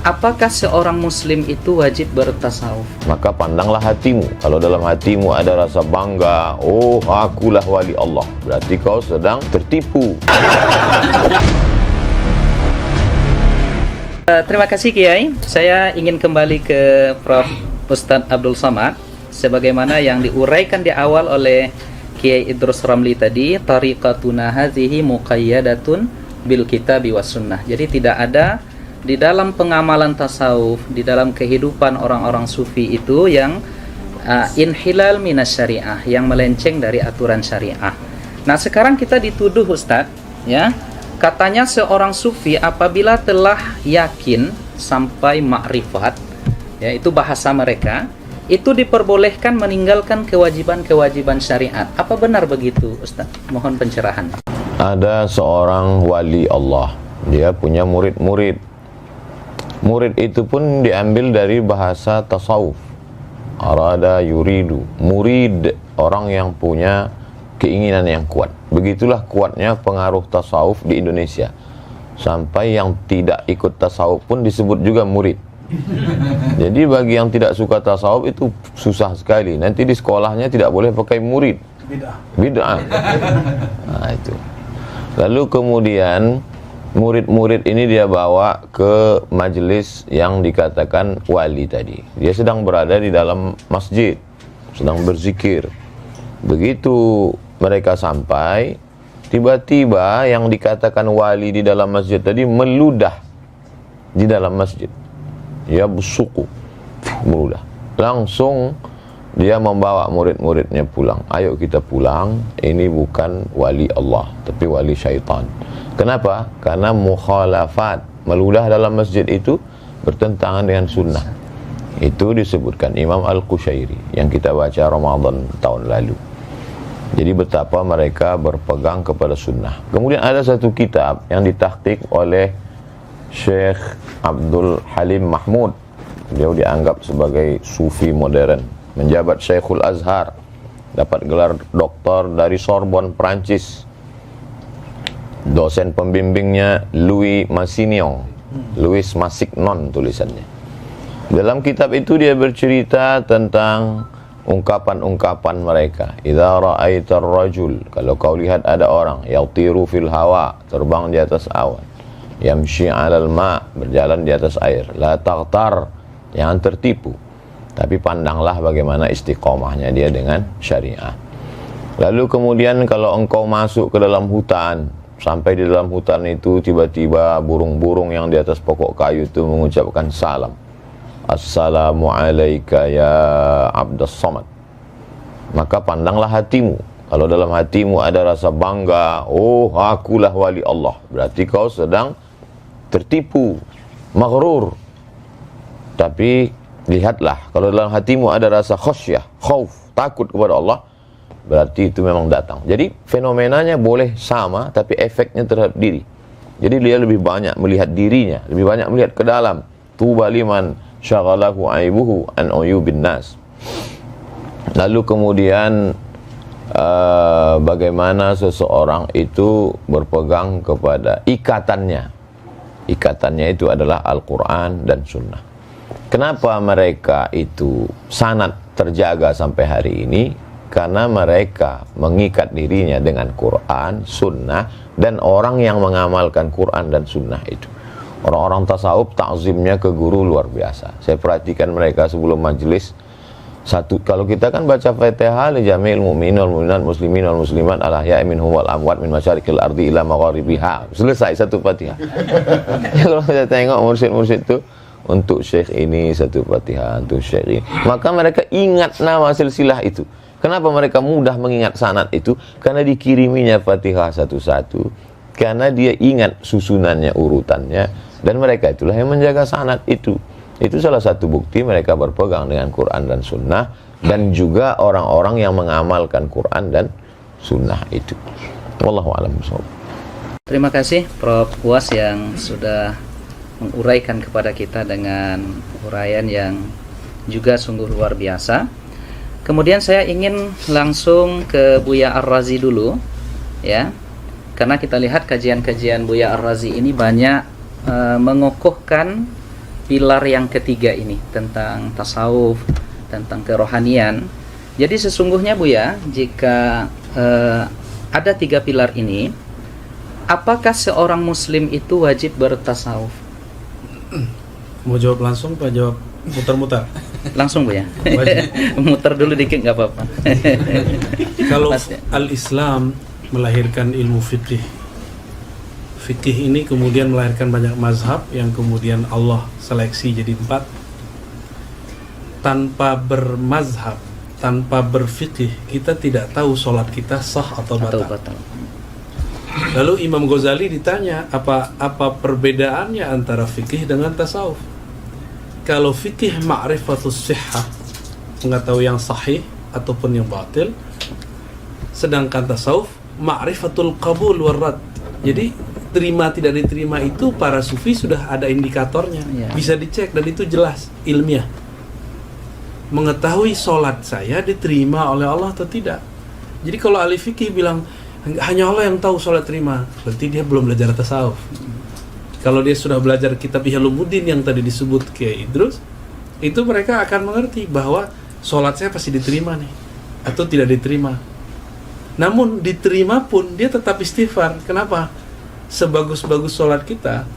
apakah seorang muslim itu wajib bertasawuf? Maka pandanglah hatimu. Kalau dalam hatimu ada rasa bangga, oh akulah wali Allah, berarti kau sedang tertipu. Terima kasih Kiai. Saya ingin kembali ke Prof. Ustadz Abdul Somad, sebagaimana yang diuraikan di awal oleh Kiai Idrus Ramli tadi, tariqatuna hadhihi muqayyadatun bil kitabi was sunnah. Jadi tidak ada di dalam pengamalan tasawuf, di dalam kehidupan orang-orang sufi itu yang inhilal minas syariah, yang melenceng dari aturan syariah. Nah, sekarang kita dituduh Ustadz, ya, katanya seorang sufi apabila telah yakin sampai makrifat, ya, itu bahasa mereka, itu diperbolehkan meninggalkan kewajiban-kewajiban syariat. Apa benar begitu, Ustaz? Mohon pencerahan. Ada seorang wali Allah, dia punya murid-murid. Murid itu pun diambil dari bahasa tasawuf. Arada yuridu, murid, orang yang punya keinginan yang kuat. Begitulah kuatnya pengaruh tasawuf di Indonesia. Sampai yang tidak ikut tasawuf pun disebut juga murid. Jadi bagi yang tidak suka tasawuf itu susah sekali. Nanti di sekolahnya tidak boleh pakai murid. Bid'ah. Nah, itu. Lalu kemudian murid-murid ini dia bawa ke majelis yang dikatakan wali tadi. Dia sedang berada di dalam masjid, sedang berzikir. Begitu mereka sampai, tiba-tiba yang dikatakan wali di dalam masjid tadi meludah di dalam masjid. Ya bersuku, meludah. Langsung dia membawa murid-muridnya pulang. Ayo kita pulang, ini bukan wali Allah, tapi wali syaitan. Kenapa? Karena mukhalafat, meludah dalam masjid itu bertentangan dengan sunnah. Itu disebutkan Imam Al-Qushairi yang kita baca Ramadan tahun lalu. Jadi betapa mereka berpegang kepada sunnah. Kemudian ada satu kitab yang ditahqiq oleh Syekh Abdul Halim Mahmud. Beliau dianggap sebagai sufi modern, menjabat Syekhul Azhar, dapat gelar doktor dari Sorbonne, Prancis. Dosen pembimbingnya Louis Massignon, Louis Massignon tulisannya. Dalam kitab itu dia bercerita tentang ungkapan-ungkapan mereka. Idza ra'aitar rajul, kalau kau lihat ada orang yatiru fil hawa, terbang di atas awan, yamshi 'alal ma, berjalan di atas air, la taghtar, jangan tertipu, tapi pandanglah bagaimana istiqomahnya dia dengan syariah. Lalu kemudian kalau engkau masuk ke dalam hutan, sampai di dalam hutan itu tiba-tiba burung-burung yang di atas pokok kayu itu mengucapkan salam. Assalamu alayka ya Abdus Somad. Maka pandanglah hatimu. Kalau dalam hatimu ada rasa bangga, oh akulah wali Allah, berarti kau sedang tertipu, maghrur. Tapi lihatlah, kalau dalam hatimu ada rasa khasyah, khauf, takut kepada Allah, berarti itu memang datang. Jadi fenomenanya boleh sama, tapi efeknya terhadap diri. Jadi dia lebih banyak melihat dirinya, lebih banyak melihat ke dalam. Tuba liman syaghalahu aibuhu an uyubin nas. Lalu kemudian bagaimana seseorang itu berpegang kepada ikatannya. Ikatannya itu adalah Al-Quran dan Sunnah. Kenapa mereka itu sanad terjaga sampai hari ini? Karena mereka mengikat dirinya dengan Quran, Sunnah, dan orang yang mengamalkan Quran dan Sunnah itu. Orang-orang tasawuf ta'zimnya ke guru luar biasa. Saya perhatikan mereka sebelum majelis. Satu, kalau kita kan baca Fatihah li jami'il mu'minin wal mu'minat muslimin wal muslimat al ahya'i minhum wal amwat min masyariqil ardi ila magharibiha. Selesai satu Fatihah. Kalau kita tengok mursyid-mursyid itu, untuk syekh ini satu Fatihah, untuk syekh ini. Maka mereka ingat nama silsilah itu. Kenapa mereka mudah mengingat sanad itu? Karena dikiriminya Fatihah satu-satu. Karena dia ingat susunannya, urutannya. Dan mereka itulah yang menjaga sanad itu. Itu salah satu bukti mereka berpegang dengan Quran dan Sunnah. Dan juga orang-orang yang mengamalkan Quran dan Sunnah itu. Wallahu a'lam bishawab. Terima kasih Prof. Uwas yang sudah menguraikan kepada kita dengan uraian yang juga sungguh luar biasa. Kemudian saya ingin langsung ke Buya Ar-Razi dulu, ya, karena kita lihat kajian-kajian Buya Ar-Razi ini banyak mengukuhkan pilar yang ketiga ini tentang tasawuf, tentang kerohanian. Jadi sesungguhnya Buya, jika ada 3 pilar ini, apakah seorang muslim itu wajib bertasawuf? Mau jawab langsung Pak, jawab muter-muter? Langsung Buya. Wajib. Muter dulu dikit nggak apa-apa. Kalau Pas ya. al-Islam melahirkan ilmu fikih, fikih ini kemudian melahirkan banyak mazhab yang kemudian Allah seleksi jadi 4. Tanpa bermazhab, tanpa berfikih, kita tidak tahu sholat kita sah atau batal. Lalu Imam Ghazali ditanya, apa perbedaannya antara fikih dengan tasawuf? Kalau fikih ma'rifatus sihhah, mengetahui yang sahih ataupun yang batil, sedangkan tasawuf ma'rifatul qabul warrad. Jadi terima tidak diterima itu para sufi sudah ada indikatornya, bisa dicek dan itu jelas ilmiah. Mengetahui sholat saya diterima oleh Allah atau tidak. Jadi kalau ahli fikih bilang hanya Allah yang tahu sholat terima, berarti dia belum belajar tasawuf. Kalau dia sudah belajar kitab Ihya Ulumuddin yang tadi disebut Kiai Idrus, itu mereka akan mengerti bahwa sholat saya pasti diterima nih, atau tidak diterima. Namun diterima pun dia tetap istighfar. Kenapa? Sebagus-bagus sholat kita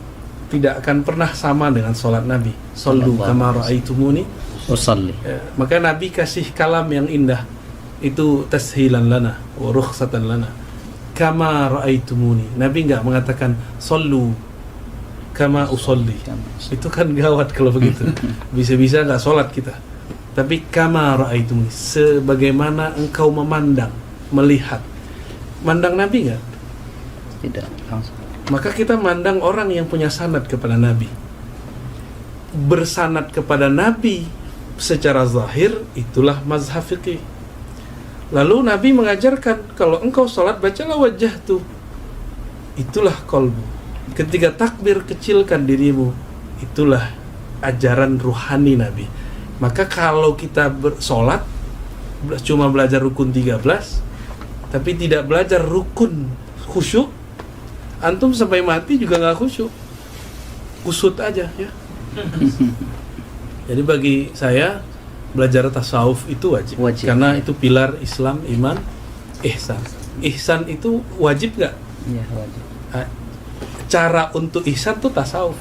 tidak akan pernah sama dengan sholat Nabi. Sallu kama ra'aitumuni usalli. Maka Nabi kasih kalam yang indah, itu tashilan lana wa rukhsatan lana. Kama ra'aitumuni. Nabi enggak mengatakan sallu kama usolli. Itu kan gawat kalau begitu. Bisa-bisa enggak sholat kita. Tapi kama ra'aitumuni, sebagaimana engkau memandang, melihat. Mandang Nabi enggak? Tidak langsung. Maka kita mandang orang yang punya sanad kepada Nabi. Bersanad kepada Nabi secara zahir, itulah mazhab fikih. Lalu Nabi mengajarkan, kalau engkau sholat bacalah wajah tuh, itulah qalbu. Ketika takbir kecilkan dirimu, itulah ajaran ruhani Nabi. Maka kalau kita bersolat cuma belajar rukun 13 tapi tidak belajar rukun khusyuk, antum sampai mati juga nggak khusyuk, kusut aja ya. Jadi bagi saya belajar tasawuf itu wajib. Karena itu pilar Islam, iman, ihsan. Ihsan itu wajib nggak? Iya, wajib. Cara untuk ihsan itu tasawuf.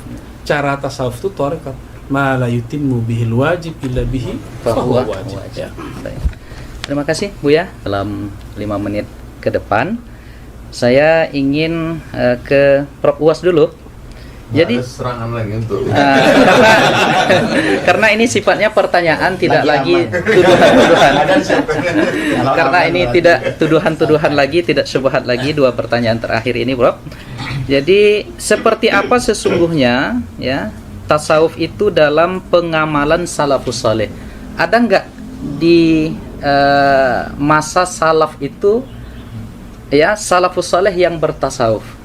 Cara tasawuf itu thariqat. Ma la yutimmu bihil wajib illa bihi fahuwa wajib. Ya. Terima kasih Buya. Dalam 5 menit ke depan saya ingin ke Prof Uwas dulu. Jadi serangan lagi untuk karena ini sifatnya pertanyaan, tidak lagi tuduhan-tuduhan. Karena ini tidak tuduhan-tuduhan lagi, tidak syubhat lagi. 2 pertanyaan terakhir ini, Prof. Jadi seperti apa sesungguhnya ya tasawuf itu dalam pengamalan salafus saleh? Ada nggak di masa salaf itu ya salafus saleh yang bertasawuf?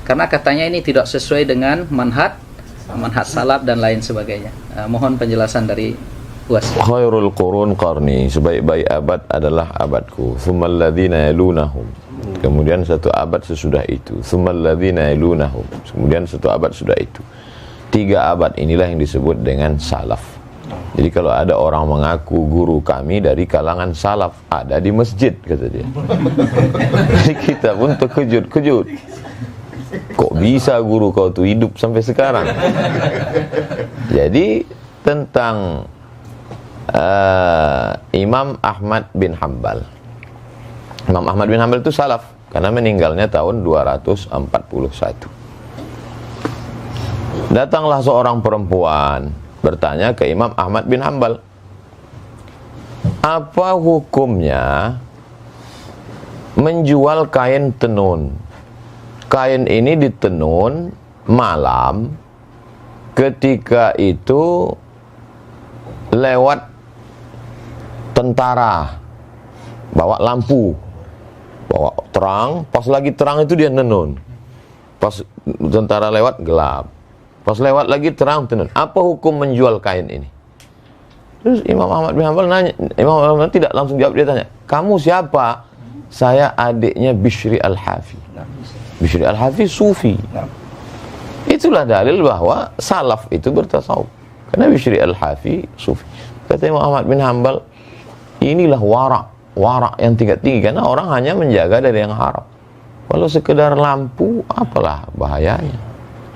Karena katanya ini tidak sesuai dengan manhaj salaf dan lain sebagainya. Mohon penjelasan dari Uwas. Khairul qurun qarni, sebaik-baik abad adalah abadku. Tsummal ladzina yalunahum. Kemudian 1 abad sesudah itu. Tsummal ladzina yalunahum. Kemudian 1 abad sudah itu. 3 abad inilah yang disebut dengan salaf. Jadi kalau ada orang mengaku guru kami dari kalangan salaf, ada di masjid, kata dia. Jadi kita pun terkejut-kejut. Kok bisa guru kau tuh hidup sampai sekarang? Jadi tentang Imam Ahmad bin Hanbal. Imam Ahmad bin Hanbal itu salaf karena meninggalnya tahun 241. Datanglah seorang perempuan bertanya ke Imam Ahmad bin Hanbal, apa hukumnya menjual kain tenun? Kain ini ditenun malam, ketika itu lewat tentara, bawa lampu, bawa terang, pas lagi terang itu dia nenun, pas tentara lewat gelap, pas lewat lagi terang tenun. Apa hukum menjual kain ini? Terus Imam Ahmad bin Hanbal nanya, Imam Ahmad tidak langsung jawab, dia tanya, kamu siapa? Saya adiknya Bishri Al-Hafi. Bishri Al-Hafi sufi. Itulah dalil bahwa salaf itu bertasawuf. Karena Bishri Al-Hafi sufi. Kata Imam Ahmad bin Hanbal, inilah warak yang tingkat tinggi, karena orang hanya menjaga dari yang haram. Kalau sekedar lampu, apalah bahayanya.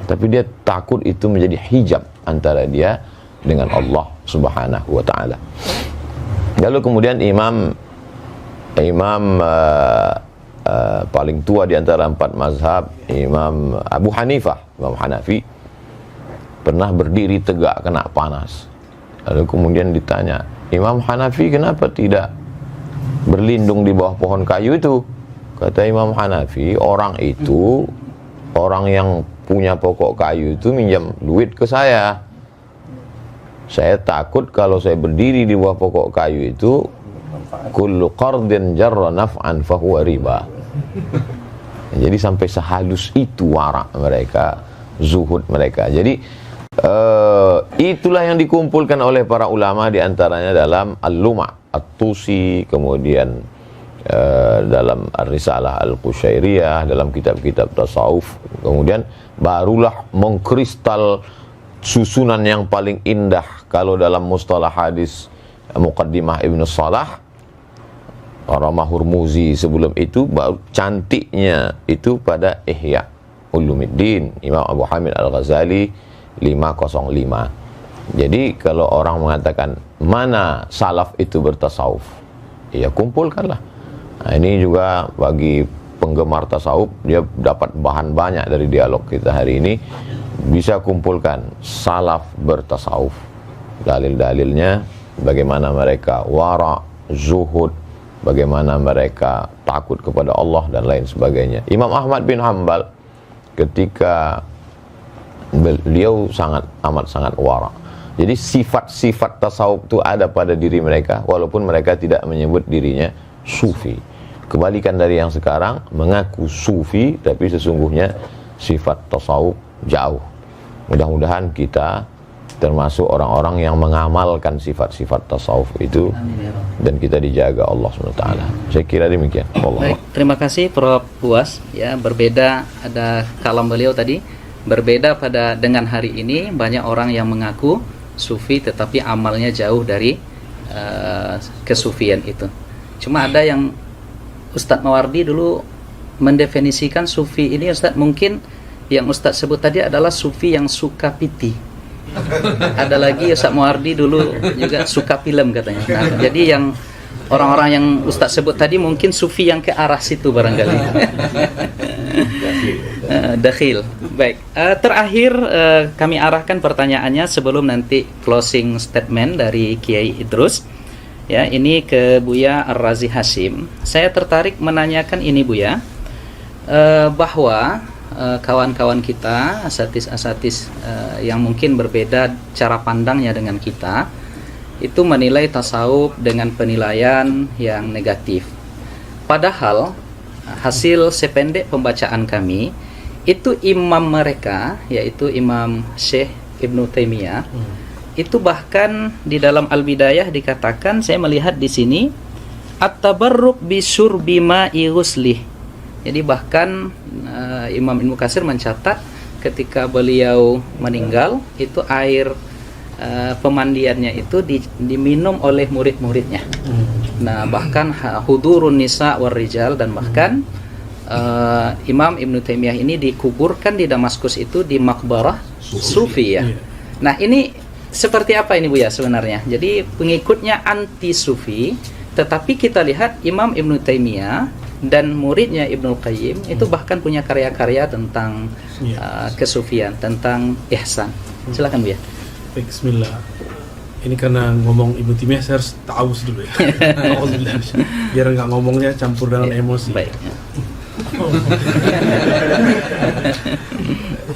Tapi dia takut itu menjadi hijab antara dia dengan Allah Subhanahu wa taala. Lalu kemudian imam paling tua di antara 4 mazhab, Imam Abu Hanifah, Imam Hanafi, pernah berdiri tegak kena panas. Lalu kemudian ditanya, Imam Hanafi kenapa tidak berlindung di bawah pohon kayu itu? Kata Imam Hanafi, orang yang punya pokok kayu itu minjam duit ke saya. Saya takut kalau saya berdiri di bawah pokok kayu itu, kullu qardin jarra naf'an fahuwa riba. Jadi sampai sehalus itu warak mereka, zuhud mereka. Jadi itulah yang dikumpulkan oleh para ulama, di antaranya dalam Al-Luma' At-Tusi, kemudian dalam Ar-Risalah Al-Qushairiyah, dalam kitab-kitab tasawuf. Kemudian barulah mengkristal susunan yang paling indah kalau dalam mustalah hadis Muqaddimah Ibnu Salah, Rama Hurmuzi sebelum itu, baru cantiknya itu pada Ihya Ulumuddin Imam Abu Hamid Al-Ghazali 505. Jadi kalau orang mengatakan mana salaf itu bertasawuf, ya kumpulkanlah. Nah, ini juga bagi penggemar tasawuf, dia dapat bahan banyak dari dialog kita hari ini. Bisa kumpulkan salaf bertasawuf, dalil-dalilnya, bagaimana mereka wara, zuhud, bagaimana mereka takut kepada Allah dan lain sebagainya. Imam Ahmad bin Hanbal ketika beliau amat sangat wara. Jadi sifat-sifat tasawuf itu ada pada diri mereka, walaupun mereka tidak menyebut dirinya sufi. Kebalikan dari yang sekarang, mengaku sufi tapi sesungguhnya sifat tasawuf jauh. Mudah-mudahan kita termasuk orang-orang yang mengamalkan sifat-sifat tasawuf itu, dan kita dijaga Allah SWT. Saya kira demikian. Allah. Baik, terima kasih Prof. Buas. Ya, berbeda, ada kalam beliau tadi. Berbeda dengan hari ini, banyak orang yang mengaku sufi tetapi amalnya jauh dari kesufian itu. Cuma ada yang Ustadz Mawardi dulu mendefinisikan sufi ini, Ustadz, mungkin yang Ustadz sebut tadi adalah sufi yang suka piti. Ada lagi Ustadz Mawardi dulu juga suka film katanya. Nah, jadi yang orang-orang yang Ustadz sebut tadi mungkin sufi yang ke arah situ barangkali. Dakhil. Baik, terakhir kami arahkan pertanyaannya sebelum nanti closing statement dari Kiai Idrus. Ya, ini ke Buya Ar-Razi Hashim. Saya tertarik menanyakan ini Buya, bahwa kawan-kawan kita, asatis-asatis yang mungkin berbeda cara pandangnya dengan kita, itu menilai tasawuf dengan penilaian yang negatif. Padahal hasil sependek pembacaan kami, itu imam mereka, yaitu Imam Syekh Ibnu Taimiyah, itu bahkan di dalam Al-Bidayah dikatakan, saya melihat di sini, at-tabarruk bisyurbi ma'i ghuslih. Jadi bahkan Imam Ibnu Katsir mencatat ketika beliau meninggal, itu air pemandiannya itu diminum oleh murid-muridnya. Nah, bahkan hudurun nisa war rijal, dan bahkan Imam Ibnu Taimiyah ini dikuburkan di Damaskus itu di makbarah sufi ya. Nah, ini seperti apa ini Bu ya sebenarnya? Jadi pengikutnya anti sufi, tetapi kita lihat Imam Ibnu Taimiyah dan muridnya Ibnu Qayyim itu bahkan punya karya-karya tentang kesufian, tentang ihsan. Silakan Bu ya. Bismillah. Ini karena ngomong Ibnu Taimiyah saya harus ta'awuz dulu ya. Biar nggak ngomongnya campur dengan emosi. Baik.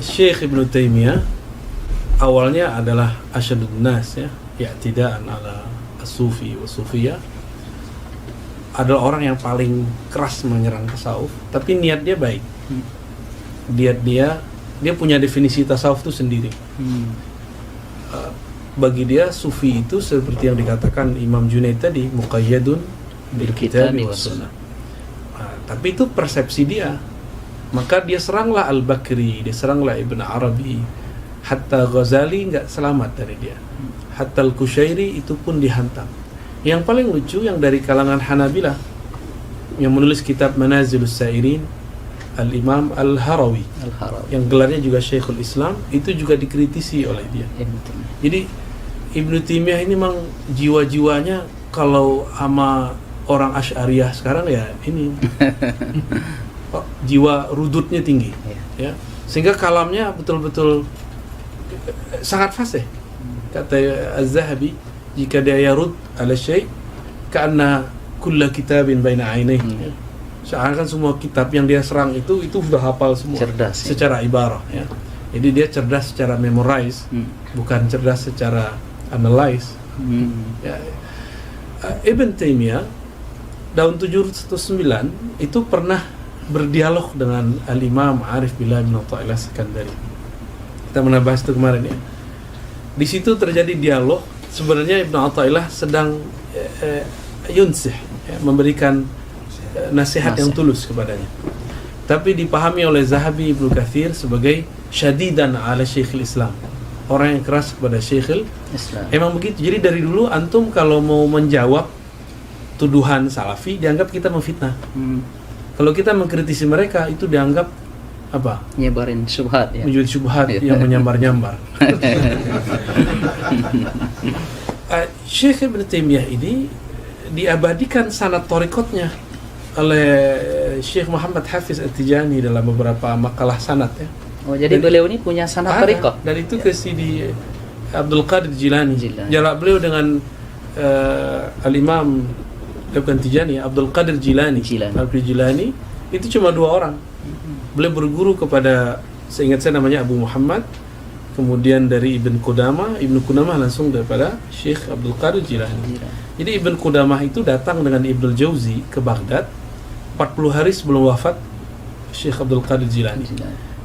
Syekh Ibnu Taimiyah awalnya adalah asyadun nas ya, i'tidaan ala as-sufi wa sufiyah. Adalah orang yang paling keras menyerang tasawuf, tapi niat dia baik. Dia punya definisi tasawuf itu sendiri. Bagi dia sufi itu seperti yang dikatakan Imam Junaid tadi, muqayyadun bil kitabi was sunnah. Tapi itu persepsi dia. Maka dia seranglah Al-Bakri, dia seranglah Ibn Arabi, Hatta Ghazali nggak selamat dari dia. Hatta Al-Kushairi itu pun dihantam. Yang paling lucu yang dari kalangan Hanabilah yang menulis kitab Manazilus Sa'irin, Al-Imam Al-Harawi, yang gelarnya juga Syekhul Islam, itu juga dikritisi oleh dia. Jadi Ibnu Taimiyah ini memang jiwa-jiwanya kalau sama orang Asy'ariyah sekarang ya ini jiwa rudutnya tinggi, ya, sehingga kalamnya betul-betul sangat fasih. Kata Az-Zahabi, jika dia yarud ala syai' ka'anna kulla kitabin baina ainaihi. Seakan semua kitab yang dia serang itu sudah hafal semua. Cerdas, secara ibarah, ya. Jadi dia cerdas secara memorize, bukan cerdas secara analyze. Ya. Ibn Taimiyah tahun 709 itu pernah berdialog dengan Al-Imam Arif Billah bin Athaillah Sekandari. Kita pernah bahas itu kemarin, ya. Di situ terjadi dialog. Sebenarnya Ibn Athaillah sedang yunsih, ya, memberikan nasihat yang tulus kepadanya. Tapi dipahami oleh Zahabi, Ibnu Katsir sebagai syadidan ala Syekhul Islam, orang yang keras kepada Syekhul Islam. Emang begitu. Jadi dari dulu antum kalau mau menjawab tuduhan Salafi dianggap kita memfitnah. Kalau kita mengkritisi mereka itu dianggap apa? Nyebarin syubhat, ya. Menjual syubhat yang menyambar-nyambar. Syekh Ibn Taimiyah ini diabadikan sanad thariqatnya oleh Syekh Muhammad Hafiz At-Tijani dalam beberapa makalah sanad, ya. Oh, jadi beliau ini punya sanad thariqah. Dan itu ke Sidi Abdul Qadir Jilani. Jarak beliau dengan Al-Imam bukan Tijani, Abdul Qadir Jilani. Abdul Jilani itu cuma 2 orang. Beliau berguru kepada, seingat saya namanya Abu Muhammad, kemudian dari Ibn Qudamah langsung daripada Syekh Abdul Qadir Jilani. Jadi Ibn Qudamah itu datang dengan Ibnul Jauzi ke Baghdad 40 hari sebelum wafat Syekh Abdul Qadir Jilani.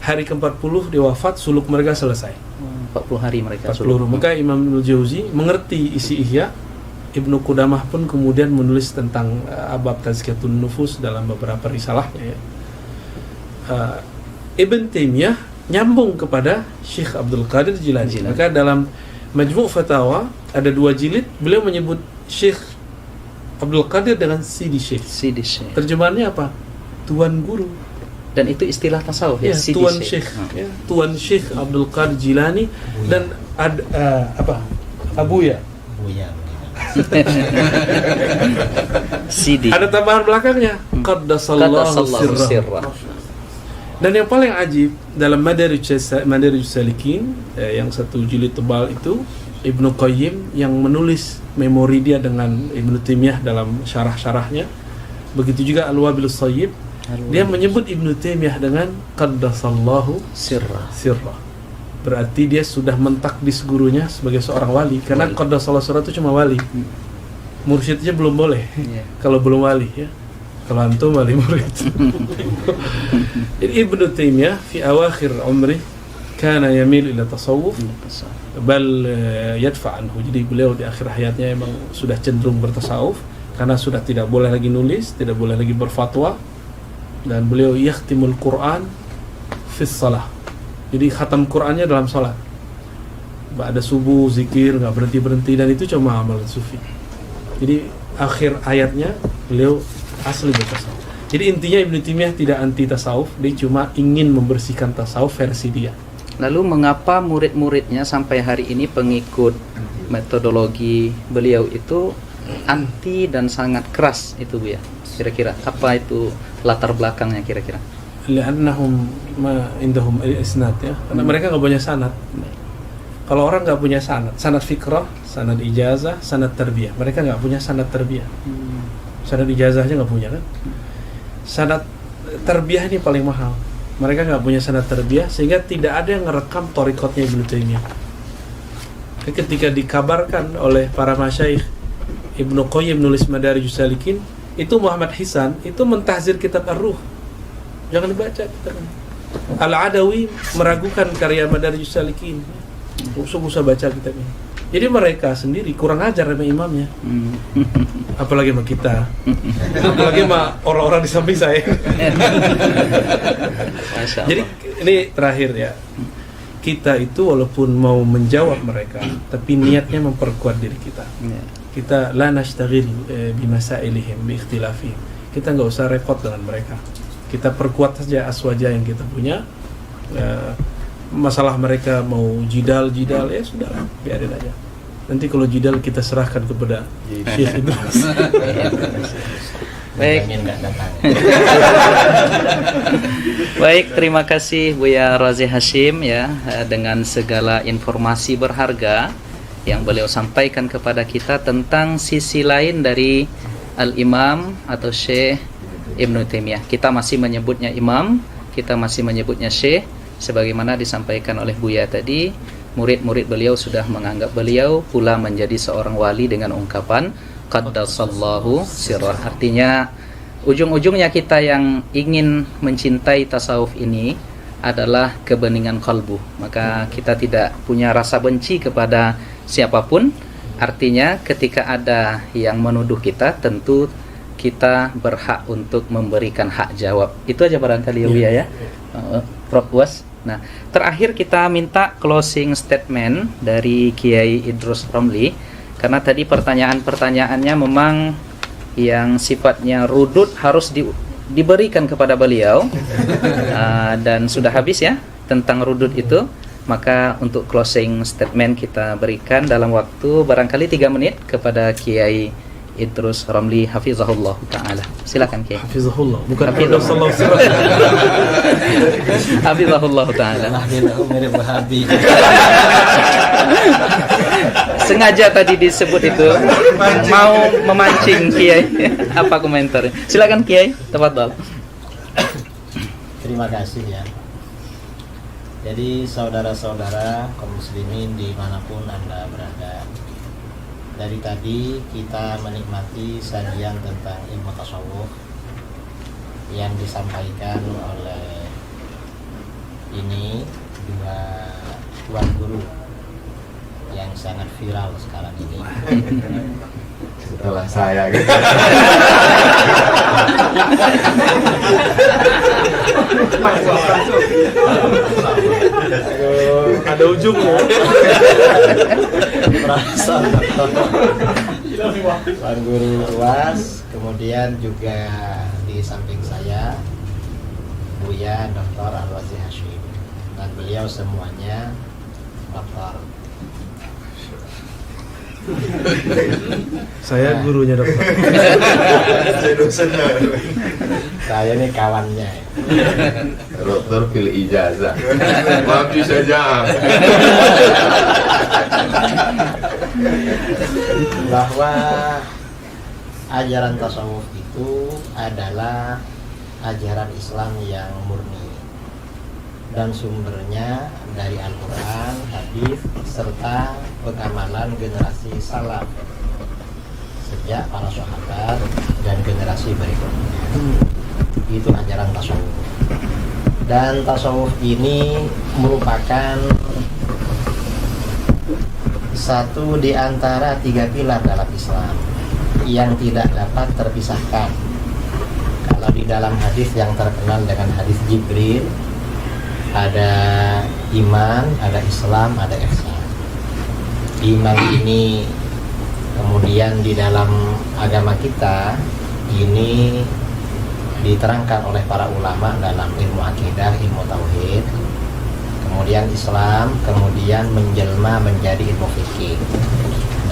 Hari ke-40 dia wafat, suluk mereka selesai. 40 hari mereka 40 suluk. Maka Imam Ibnul Jauzi mengerti isi Ihya. Ibnu Qudamah pun kemudian menulis tentang abab Tazkiyatun Nufus dalam beberapa risalahnya, ya. Ibn Taimiyah nyambung kepada Syekh Abdul Qadir Jilani. Maka dalam Majmu' Fatawa ada 2 jilid, beliau menyebut Syekh Abdul Qadir dengan Sidi Syekh. Terjemahannya apa? Tuan guru. Dan itu istilah tasawuf, ya, Sidi Tuan Syekh. Ya, Tuan Syekh Abdul Qadir Jilani. Dan Abuya. Sidi. Ada tambahan belakangnya. Qaddasallahu sirra. Dan yang paling ajib dalam Madarijus Salikin, yang 1 jilid tebal itu, Ibnu Qayyim yang menulis memori dia dengan Ibnu Taimiyah dalam syarah-syarahnya. Begitu juga Al-Wabilus Shayyib, dia menyebut Ibnu Taimiyah dengan Qaddasallahu sirra. Berarti dia sudah mentakdis gurunya sebagai seorang wali. Karena Qaddasallahu sirra itu cuma wali. Mursyidnya belum boleh. Kalau belum wali, ya. Kalau antum wali murid. Jadi Ibnu Taimiyah fi awakhir umri kana yamil ila tasawuf bal yadfa anhu. Jadi beliau di akhir hayatnya memang sudah cenderung bertasawuf karena sudah tidak boleh lagi nulis, tidak boleh lagi berfatwa, dan beliau yakhtimul Quran fi shalah. Jadi khatam Qurannya dalam salat. Ada subuh zikir enggak berhenti-berhenti, dan itu cuma amalan sufi. Jadi akhir ayatnya beliau asli bertasawuf. Jadi intinya Ibnu Taimiyah tidak anti tasawuf, dia cuma ingin membersihkan tasawuf versi dia. Lalu mengapa murid-muridnya sampai hari ini pengikut metodologi beliau itu anti dan sangat keras itu, Bu, ya? Kira-kira apa itu latar belakangnya kira-kira? Li'annahum ma indahum isnad, ya. Karena mereka enggak punya sanad. Kalau orang enggak punya sanad fikrah, sanad ijazah, sanad tarbiyah. Mereka enggak punya sanad tarbiyah. Sanad ijazahnya nggak punya, kan? Sanad tarbiyah ini paling mahal. Mereka nggak punya sanad tarbiyah, sehingga tidak ada yang ngerekam thariqatnya Ibnu Taimiyah. Ketika dikabarkan oleh para masyayikh, Ibnu Qayyim nulis Madarijus Salikin, itu Muhammad Hisan itu mentahzir kitab Ar-Ruh. Jangan dibaca kitabnya. Al-Adawi meragukan karya Madarijus Salikin. Usah baca kitabnya. Jadi mereka sendiri kurang ajar sama imamnya. Apalagi sama kita. Apalagi sama orang-orang di samping saya. Jadi ini terakhir, ya. kita itu walaupun mau menjawab mereka, tapi niatnya memperkuat diri kita. Kita la nashtaghil bimasailihim biikhtilafihim. Kita nggak usah repot dengan mereka. Kita perkuat saja aswaja yang kita punya. Masalah mereka mau jidal ya sudahlah, biarin aja. Nanti kalau jidal kita serahkan kepada Syekh Idrus. Baik. Baik, terima kasih Buya Razi Hashim ya, dengan segala informasi berharga yang beliau sampaikan kepada kita tentang sisi lain dari Al-Imam atau Syekh Ibnu Taimiyah. Kita masih menyebutnya Imam, kita masih menyebutnya Syekh, sebagaimana disampaikan oleh Buya tadi. Murid-murid beliau sudah menganggap beliau pula menjadi seorang wali dengan ungkapan qaddasallahu sirrah. Artinya ujung-ujungnya kita yang ingin mencintai tasawuf ini adalah kebeningan kalbu. Maka kita tidak punya rasa benci kepada siapapun. Artinya ketika ada yang menuduh kita, tentu kita berhak untuk memberikan hak jawab. Itu aja barangkali ya. Prof Was. Nah, terakhir kita minta closing statement dari Kiai Idrus Ramli, karena tadi pertanyaan-pertanyaannya memang yang sifatnya rudud harus diberikan kepada beliau. Dan sudah habis ya tentang rudud itu. Maka untuk closing statement kita berikan dalam waktu barangkali 3 menit kepada Kiai Idrus Ramli hafizahullah taala. Silakan Kiai. Hafizahullah, bukan Hafizahullah. Hafizahullah taala. Mirip Wahabi. Sengaja tadi disebut itu mau memancing Kiai. Apa komentar? Silakan Kiai, tafadhol. Terima kasih ya. Jadi saudara-saudara kaum muslimin dimanapun Anda berada, dari tadi kita menikmati sajian tentang ilmu tasawuf yang disampaikan oleh ini dua tuan guru yang sangat viral sekarang ini. Setelah saya gitu. Ada ujungnya. Tuan Guru UAS, kemudian juga di samping saya Buya Dr. Al-Razi Hashim, dan beliau semuanya doktor. Saya gurunya dokter. Saya ini kawannya. Dokter pilih ijazah. Maju saja. Bahwa ajaran tasawuf itu adalah ajaran Islam yang murni dan sumbernya dari Al-Quran, hadis, serta pengamalan generasi salaf sejak para sahabat dan generasi berikutnya. Itu ajaran tasawuf. Dan tasawuf ini merupakan satu di antara 3 pilar dalam Islam yang tidak dapat terpisahkan. Kalau di dalam hadis yang terkenal dengan hadis Jibril, ada iman, ada Islam, ada ihsan. Iman ini kemudian di dalam agama kita ini diterangkan oleh para ulama dalam ilmu akidah, ilmu tauhid. Kemudian Islam, kemudian menjelma menjadi ilmu fikih.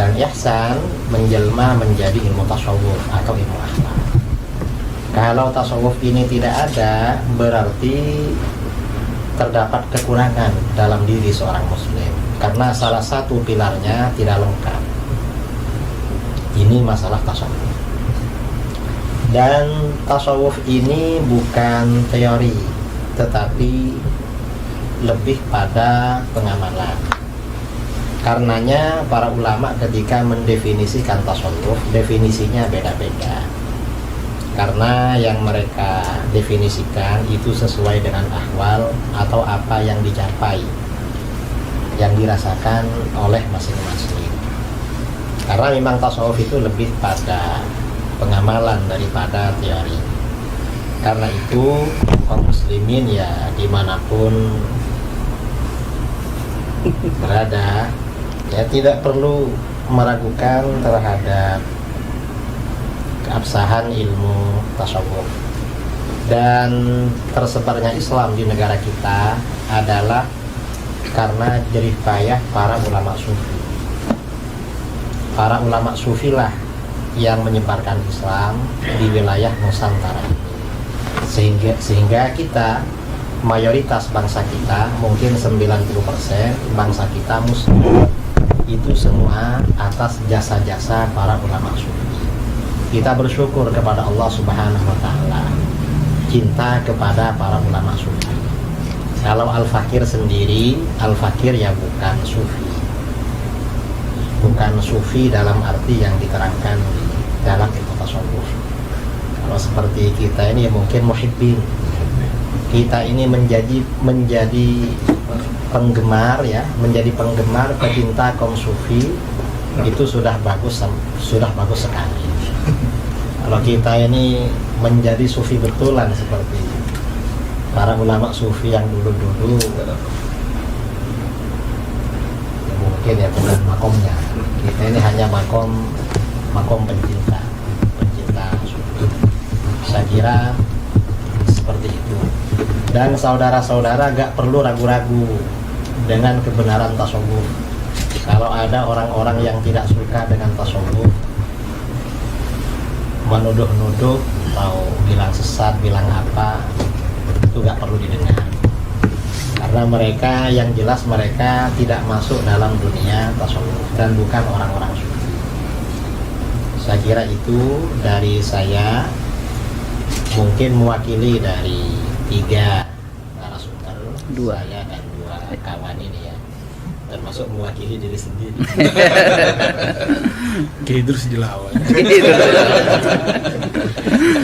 Dan ihsan menjelma menjadi ilmu tasawuf atau ilmu akhlak. Kalau tasawuf ini tidak ada, berarti terdapat kekurangan dalam diri seorang muslim, karena salah satu pilarnya tidak lengkap. Ini masalah tasawuf. Dan tasawuf ini bukan teori, tetapi lebih pada pengamalan. Karenanya para ulama ketika mendefinisikan tasawuf, definisinya beda-beda. Karena yang mereka definisikan itu sesuai dengan ahwal atau apa yang dicapai, yang dirasakan oleh masing-masing. Karena memang tasawuf itu lebih pada pengamalan daripada teori. Karena itu kaum muslimin ya dimanapun berada, ya tidak perlu meragukan terhadap keabsahan ilmu tasawuf. Dan tersebarnya Islam di negara kita adalah karena jerih payah para ulama sufi. Para ulama sufi lah yang menyebarkan Islam di wilayah Nusantara ini. Sehingga kita, mayoritas bangsa kita, mungkin 90% bangsa kita muslim, itu semua atas jasa-jasa para ulama sufi. Kita bersyukur kepada Allah Subhanahu wa Ta'ala, cinta kepada para ulama sufi. Kalau Al-Fakir sendiri, Al-Fakir ya bukan sufi. Bukan sufi dalam arti yang diterangkan dalam ilmu tasawuf. Kalau seperti kita ini ya mungkin muhibbin. Kita ini menjadi penggemar ya, menjadi penggemar pecinta kaum sufi, itu sudah bagus sekali. Kalau kita ini menjadi sufi betulan seperti para ulama sufi yang dulu-dulu, ya mungkin ya bukan makomnya. Kita ini hanya makom pencinta sufi. Saya kira seperti itu. Dan saudara-saudara gak perlu ragu-ragu dengan kebenaran tasawuf. Kalau ada orang-orang yang tidak suka dengan tasawuf, menuduh-nuduh atau bilang sesat, bilang apa, itu gak perlu didengar. Karena mereka, yang jelas mereka tidak masuk dalam dunia tasawuf dan bukan orang-orang sufi. Saya kira itu dari saya, mungkin mewakili dari 3 narasumber, saya dan 2 kawan ini ya, termasuk mewakili diri sendiri. Idrus dilawan.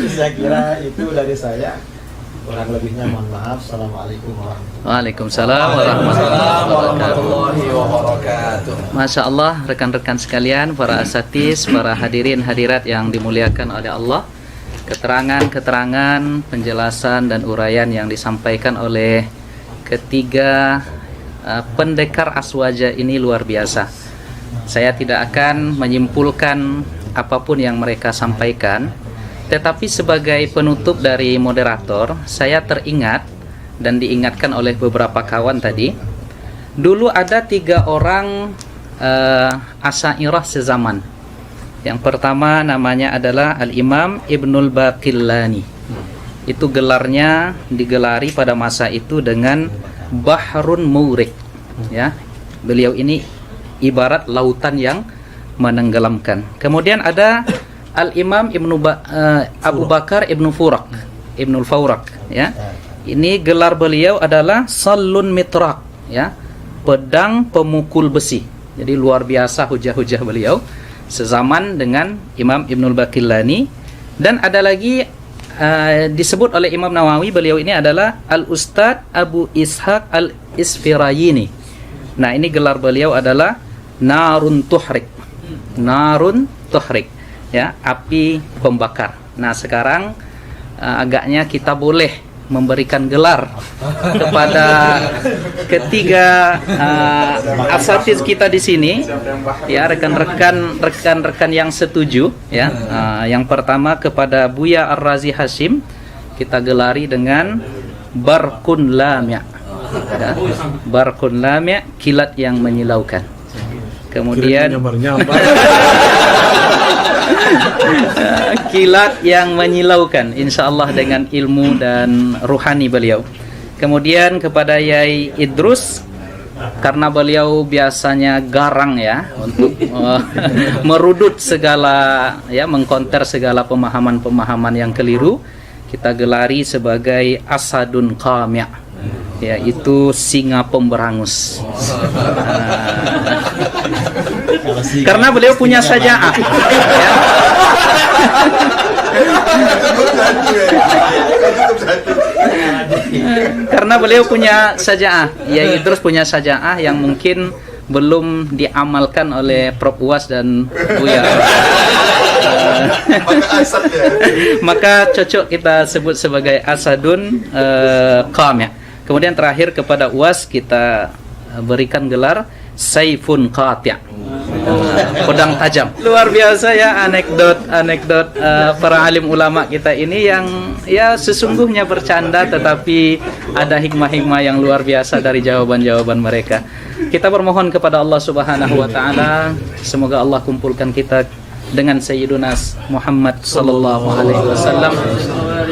Saya kira itu dari saya. Kurang lebihnya mohon maaf. Assalamualaikum warahmatullahi wabarakatuh. Waalaikumsalam warahmatullahi wabarakatuh. Masya Allah, rekan-rekan sekalian, para asatiz, para hadirin hadirat yang dimuliakan oleh Allah, keterangan-keterangan, penjelasan dan uraian yang disampaikan oleh ketiga pendekar aswaja ini luar biasa. Saya tidak akan menyimpulkan apapun yang mereka sampaikan, tetapi sebagai penutup dari moderator, saya teringat dan diingatkan oleh beberapa kawan tadi. Dulu ada 3 orang Asy'ariyah sezaman. Yang pertama namanya adalah Al-Imam Ibnul Baqillani. Itu gelarnya digelari pada masa itu dengan Bahrun Mawrik. Ya, beliau ini ibarat lautan yang menenggelamkan. Kemudian ada Al-Imam Abu Bakar Ibnu Furak, Ibnul Fawrak, ya. Ini gelar beliau adalah Sallun Mitrak, ya, pedang pemukul besi. Jadi luar biasa hujah-hujah beliau sezaman dengan Imam Ibnul Baqillani. Dan ada lagi disebut oleh Imam Nawawi, beliau ini adalah Al-Ustadz Abu Ishaq Al-Isfirayini. Nah, ini gelar beliau adalah Narun Tuhrik. Narun Tuhrik, ya, api pembakar. Nah, sekarang agaknya kita boleh memberikan gelar kepada ketiga asatiz kita di sini, ya, rekan-rekan yang setuju, ya. Yang pertama kepada Buya Ar-Razi Hashim kita gelari dengan Barqun Lami', ya. Barqun Lami', kilat yang menyilaukan. Kemudian kilat yang menyilaukan, insyaallah dengan ilmu dan ruhani beliau. Kemudian kepada Yai Idrus, karena beliau biasanya garang, ya, untuk merudut segala, ya, mengkonter segala pemahaman-pemahaman yang keliru, kita gelari sebagai Asadun Qami', yaitu singa pemberangus. Karena beliau punya saja'ah, ya. Karena beliau punya saja'ah, ya, terus punya saja'ah yang mungkin belum diamalkan oleh Prof Uwas dan Buya. Maka cocok kita sebut sebagai Asadun Qami'. Kemudian terakhir kepada Uwas kita berikan gelar Saifun Qati', pedang tajam. Luar biasa ya anekdot para alim ulama kita ini yang ya sesungguhnya bercanda tetapi ada hikmah-hikmah yang luar biasa dari jawaban-jawaban mereka. Kita bermohon kepada Allah Subhanahu wa taala, semoga Allah kumpulkan kita dengan Sayyiduna Muhammad sallallahu alaihi wasallam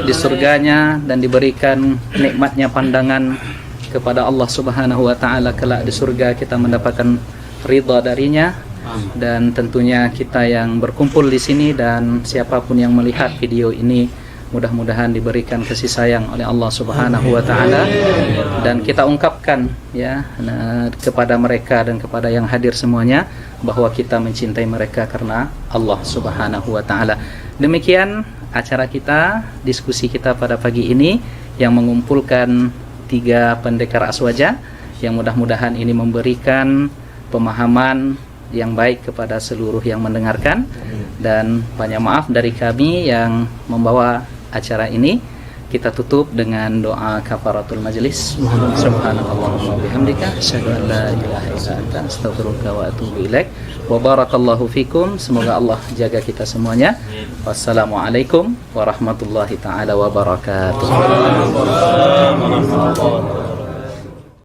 di surganya dan diberikan nikmatnya pandangan kepada Allah Subhanahu wa taala kelak di surga, kita mendapatkan ridha darinya. Dan tentunya kita yang berkumpul di sini dan siapapun yang melihat video ini mudah-mudahan diberikan kasih sayang oleh Allah Subhanahu wa taala, dan kita ungkapkan ya kepada mereka dan kepada yang hadir semuanya bahwa kita mencintai mereka karena Allah Subhanahu wa taala. Demikian acara kita, diskusi kita pada pagi ini yang mengumpulkan 3 pendekar aswaja, yang mudah-mudahan ini memberikan pemahaman yang baik kepada seluruh yang mendengarkan. Dan banyak maaf dari kami yang membawa acara ini. Kita tutup dengan doa kafaratul majlis. Subhanallahumma wa bihamdika asyhadu an la ilaha illa anta astaghfiruka wa atubu ilaik. Wa barakallahu fikum. Semoga Allah jaga kita semuanya. Wassalamualaikum warahmatullahi taala wabarakatuh.